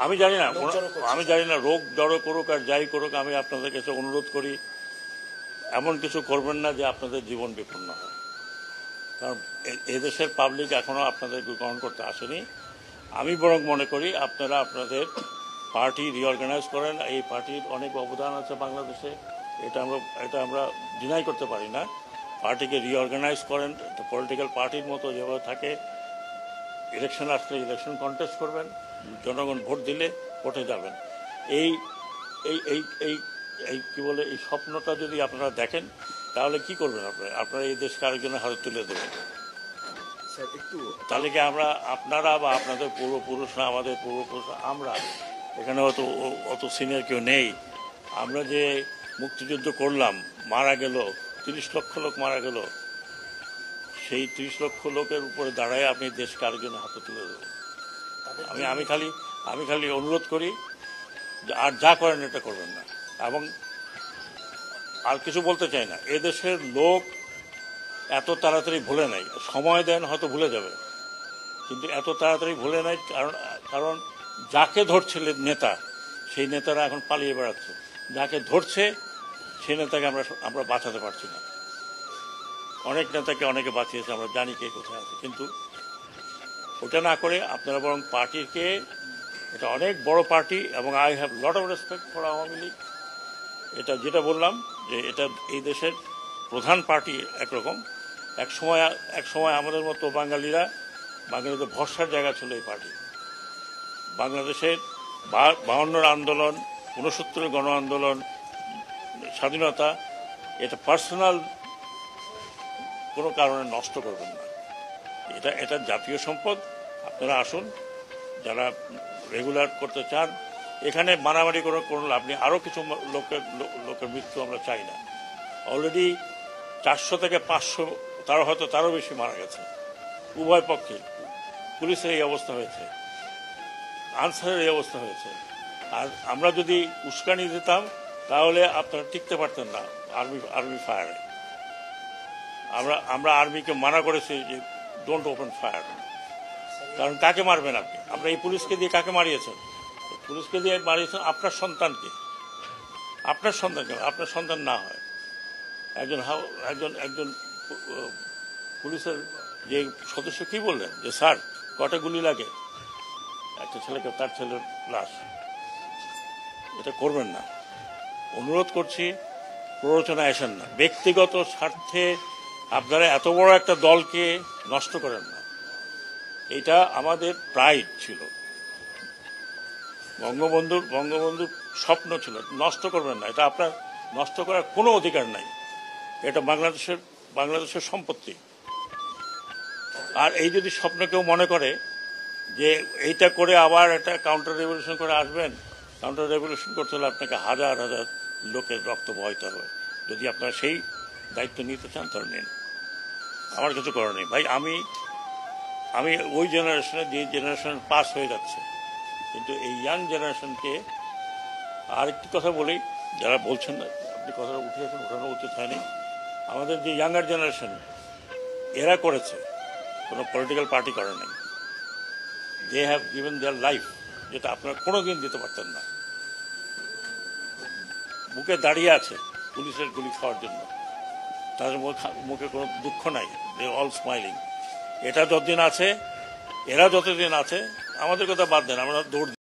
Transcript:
আমি জানি না রোগ জড়ো করুক আর যাই করুক, আমি আপনাদের কাছে অনুরোধ করি এমন কিছু করবেন না যে আপনাদের জীবন বিপন্ন হয়। কারণ এদেশের পাবলিক এখনো আপনাদের গ্রহণ করতে আসেনি। আমি বরং মনে করি আপনারা আপনাদের পার্টি রিঅর্গানাইজ করেন। এই পার্টির অনেক অবদান আছে বাংলাদেশে, এটা আমরা ডিনাই করতে পারি না। পার্টিকে রিঅর্গানাইজ করেন, পলিটিক্যাল পার্টির মতো যেভাবে থাকে, ইলেকশন আসলে ইলেকশন কন্টেস্ট করবেন, জনগণ ভোট দিলে ভোটে যাবেন। এই এই এই এই এই কি বলে এই স্বপ্নটা যদি আপনারা দেখেন তাহলে কি করবেন আপনারা এই দেশকে আরেকজনের হাতে তুলে দেবেন। তাহলে কি আপনারা বা আপনাদের পূর্বপুরুষরা, আমাদের পূর্বপুরুষরা, আমরা এখানে অত সিনিয়র কেউ নেই। আমরা যে মুক্তিযুদ্ধ করলাম, মারা গেল 30 লক্ষ লোক মারা গেল, সেই 30 লক্ষ লোকের উপরে দাঁড়ায় আপনি দেশকে আরেকজনের হাতে তুলে দেবেন। আমি খালি অনুরোধ করি আর যা করেন এটা করবেন না। এবং আর কিছু বলতে চাই না, এদেশের লোক এত তাড়াতাড়ি ভুলে নাই। সময় দেন, হয়তো ভুলে যাবে, কিন্তু এত তাড়াতাড়ি ভুলে নাই। কারণ যাকে ধরছিলেন নেতা, সেই নেতারা এখন পালিয়ে বেড়াচ্ছে। যাকে ধরছে সেই নেতাকে আমরা বাঁচাতে পারছি না। অনেক নেতাকে অনেকে বাঁচিয়েছে, আমরা জানি কে কোথায় আছে। কিন্তু ওটা না করে আপনারা বরং পার্টিকে, এটা অনেক বড় পার্টি এবং I have lot of respect for Awami League. এটা যেটা বললাম যে এটা এই দেশের প্রধান পার্টি একরকম। এক সময় আমাদের মতো বাঙালিদের ভরসার জায়গা ছিল এই পার্টি। বাংলাদেশের 52 আন্দোলন, 69 গণ আন্দোলন, স্বাধীনতা, এটা পার্সোনাল কোনো কারণে নষ্ট করবেন না। এটা জাতীয় সম্পদ। আপনারা আসুন, যারা রেগুলার করতে চান। এখানে মারামারি কোনো লাভ নেই। আরও কিছু লোকের মৃত্যু আমরা চাই না। অলরেডি 400 থেকে 500, তারও বেশি মারা গেছে উভয় পক্ষে। পুলিশের এই অবস্থা হয়েছে, আনসারের এই অবস্থা হয়েছে। আর আমরা যদি উস্কানি দিতাম তাহলে আপনারা টিকতে পারতেন না আর্মি ফায়ারে। আমরা আর্মিকে মানা করেছি যে ডোন্ট ওপেন ফায়ার। কারণ কাকে মারবেন আপনি? আপনার এই পুলিশকে দিয়ে কাকে মারিয়েছেন? পুলিশকে দিয়ে মারিয়েছেন আপনার সন্তানকে। আপনার সন্তান না হয় একজন পুলিশের যে সদস্য কি বললেন যে স্যার কটা গুলি লাগে একটা ছেলেকে, তার ছেলের লাশ। এটা করবেন না, অনুরোধ করছি। প্ররোচনায় আসেন না, ব্যক্তিগত স্বার্থে আপনারা এত বড় একটা দলকে নষ্ট করেন না। এটা আমাদের প্রাইড ছিল, বঙ্গবন্ধুর স্বপ্ন ছিল। নষ্ট করবেন না, এটা আপনার নষ্ট করার কোনো অধিকার নাই। এটা বাংলাদেশের সম্পত্তি। আর এই যদি স্বপ্ন কেউ মনে করে যে এইটা করে আবার একটা কাউন্টার রেভলিউশন করে আসবেন, কাউন্টার রেভলিউশন করতে হলে আপনাকে হাজার হাজার লোকের রক্ত বহাইতে হবে। যদি আপনারা সেই দায়িত্ব নিতে চান তাহলে নিন, আমার কিছু করার নেই। ভাই আমি ওই জেনারেশনে, যে জেনারেশন পাস হয়ে যাচ্ছে, কিন্তু এই ইয়াং জেনারেশনকে আরেকটি কথা বলি, যারা বলছেন না, আপনি কথাটা উঠিয়েছেন, ওঠানো উচিত হয়নি। আমাদের যে ইয়াঙ্গার জেনারেশন, এরা করেছে, কোনো পলিটিক্যাল পার্টি করে নাই। They have given their life, যেটা আপনারা কোনোদিন দিতে পারতেন না। বুকে দাঁড়িয়ে আছে পুলিশের গুলি খাওয়ার জন্য, তাদের মুখে কোনো দুঃখ নাই, দে অল স্মাইলিং। এরা যতদিন আছে, আমাদের কথা বাদ দেন, আমরা দৌড়